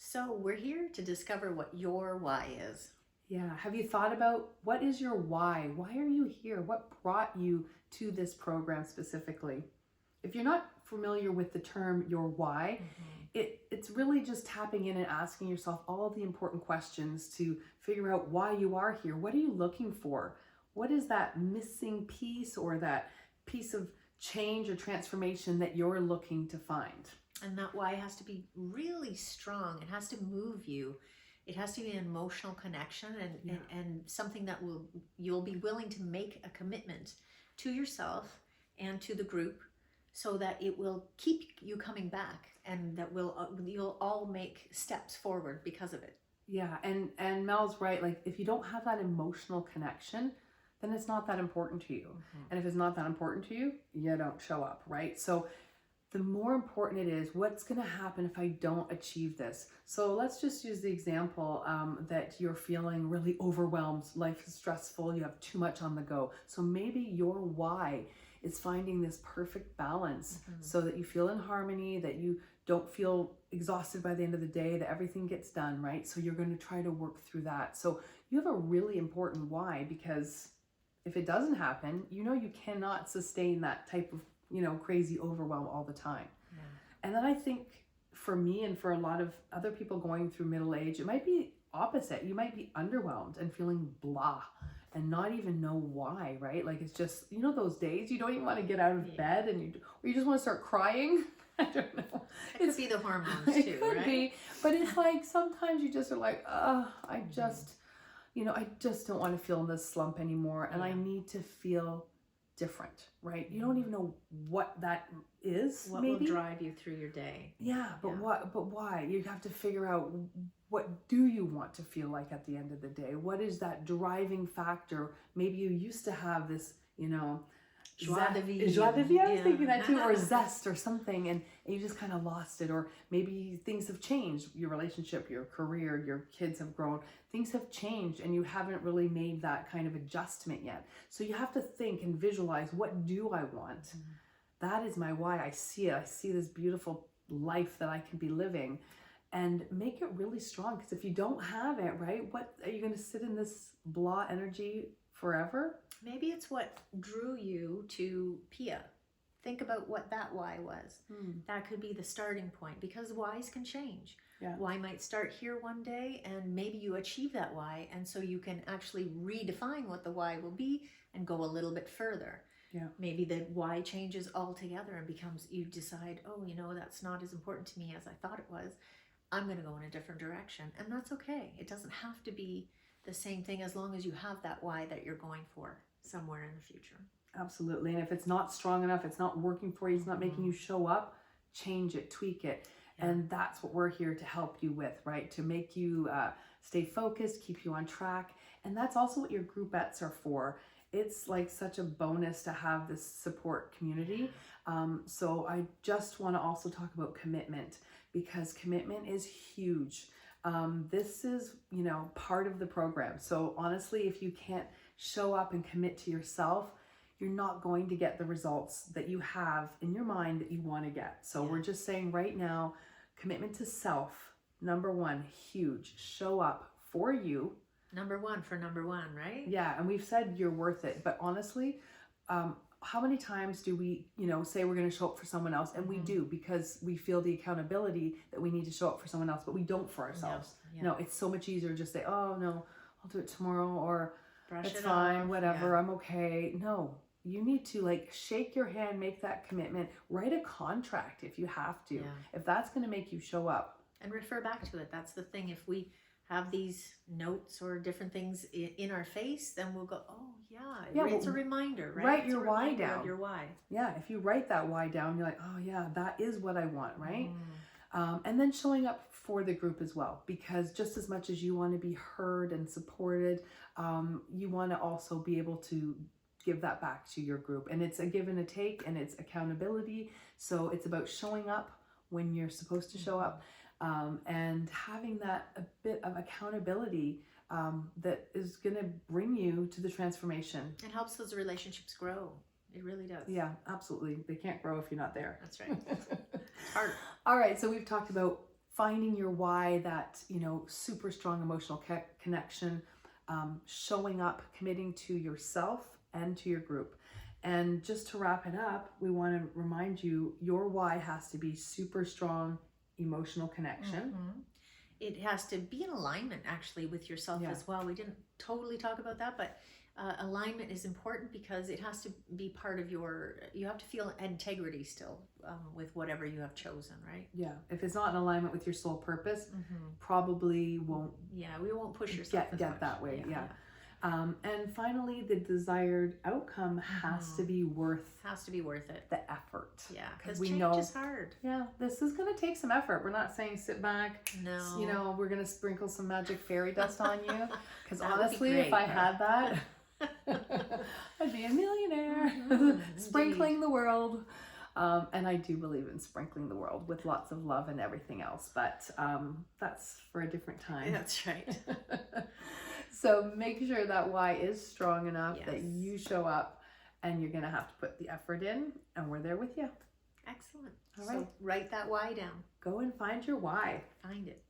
So we're here to discover what your why is. Yeah. Have you thought about what is your why? Why are you here? What brought you to this program specifically? If you're not familiar with the term your why, it's really just tapping in and asking yourself all the important questions to figure out why you are here. What are you looking for? What is that missing piece or that piece of change or transformation that you're looking to find? And that why has to be really strong. It has to move you. It has to be an emotional connection and something that you'll be willing to make a commitment to yourself and to the group so that it will keep you coming back and that you'll all make steps forward because of it. Yeah, and Mel's right. Like if you don't have that emotional connection, then it's not that important to you. And if it's not that important to you, you don't show up, right? So the more important it is, what's going to happen if I don't achieve this? So let's just use the example that you're feeling really overwhelmed, life is stressful, you have too much on the go. So maybe your why is finding this perfect balance so that you feel in harmony, that you don't feel exhausted by the end of the day, that everything gets done, right? So you're going to try to work through that. So you have a really important why, because if it doesn't happen, you cannot sustain that type of crazy overwhelm all the time. Yeah. And then I think for me and for a lot of other people going through middle age, it might be opposite. You might be underwhelmed and feeling blah and not even know why, right? Like it's just, those days you don't even want to get out of bed or you just want to start crying. I don't know. It could be the hormones it too, could right? be, but it's like sometimes you just are like, I just don't want to feel in this slump anymore and I need to feel different, right? You don't even know what that is. What maybe will drive you through your day? Yeah, but why? You have to figure out, what do you want to feel like at the end of the day? What is that driving factor? Maybe you used to have this, Joie de vivre. Joie de vivre, I was thinking that too, or zest or something, and you just kind of lost it. Or maybe things have changed, your relationship, your career, your kids have grown, things have changed, and you haven't really made that kind of adjustment yet. So you have to think and visualize, what do I want? That is my why. I see it. I see this beautiful life that I can be living, and make it really strong. Because if you don't have it, right, what are you going to sit in this blah energy forever? Maybe it's what drew you to PIA. Think about what that why was. That could be the starting point, because whys can change. Yeah. Why might start here one day and maybe you achieve that why, and so you can actually redefine what the why will be and go a little bit further. Yeah. Maybe the why changes altogether and becomes, you decide, that's not as important to me as I thought it was. I'm going to go in a different direction, and that's okay. It doesn't have to be the same thing as long as you have that why that you're going for somewhere in the future. Absolutely. And if it's not strong enough, it's not working for you, it's not making you show up, change it, tweak it. Yeah. And that's what we're here to help you with, right? To make you stay focused, keep you on track. And that's also what your groupettes are for. It's like such a bonus to have this support community. So I just want to also talk about commitment, because commitment is huge. This is, part of the program. So honestly, if you can't show up and commit to yourself, you're not going to get the results that you have in your mind that you want to get. So we're just saying right now, commitment to self, number one, huge. Show up for you. Number one, right? Yeah, and we've said you're worth it. But honestly, how many times do we, say we're going to show up for someone else? And we do, because we feel the accountability that we need to show up for someone else, but we don't for ourselves. No, it's so much easier to just say, oh no, I'll do it tomorrow, or it's fine, whatever, I'm okay. No, you need to shake your hand, make that commitment, write a contract if you have to, if that's going to make you show up. And refer back to it. That's the thing. If we have these notes or different things in our face, then we'll go, it's a reminder, right? Write your why down. Your why. Yeah, if you write that why down, you're like, oh yeah, that is what I want, right? And then showing up for the group as well, because just as much as you want to be heard and supported, you want to also be able to give that back to your group. And it's a give and a take, and it's accountability. So it's about showing up when you're supposed to show up, and having that a bit of accountability that is going to bring you to the transformation. It helps those relationships grow. It really does. Yeah, absolutely. They can't grow if you're not there. That's right. It's hard. All right, so we've talked about finding your why, that, you know, super strong emotional connection, showing up, committing to yourself and to your group. And just to wrap it up, we want to remind you, your why has to be super strong emotional connection. It has to be in alignment actually with yourself as well. We didn't totally talk about that, but alignment is important because it has to be part of you have to feel integrity still with whatever you have chosen, right? Yeah. If it's not in alignment with your soul purpose, probably won't. Yeah, we won't push yourself get that way. Yeah. And finally, the desired outcome has to be worth it. the effort. Yeah, because we change know is hard. Yeah, this is going to take some effort. We're not saying sit back. No. You know, we're going to sprinkle some magic fairy dust on you. Because That would be honestly, great, if I right? had that, I'd be a millionaire. Sprinkling the world. And I do believe in sprinkling the world with lots of love and everything else. But that's for a different time. That's right. So make sure that why is strong enough that Yes. you show up, and you're going to have to put the effort in, and we're there with you. Excellent. All So right. write that why down. Go and find your why. Find it.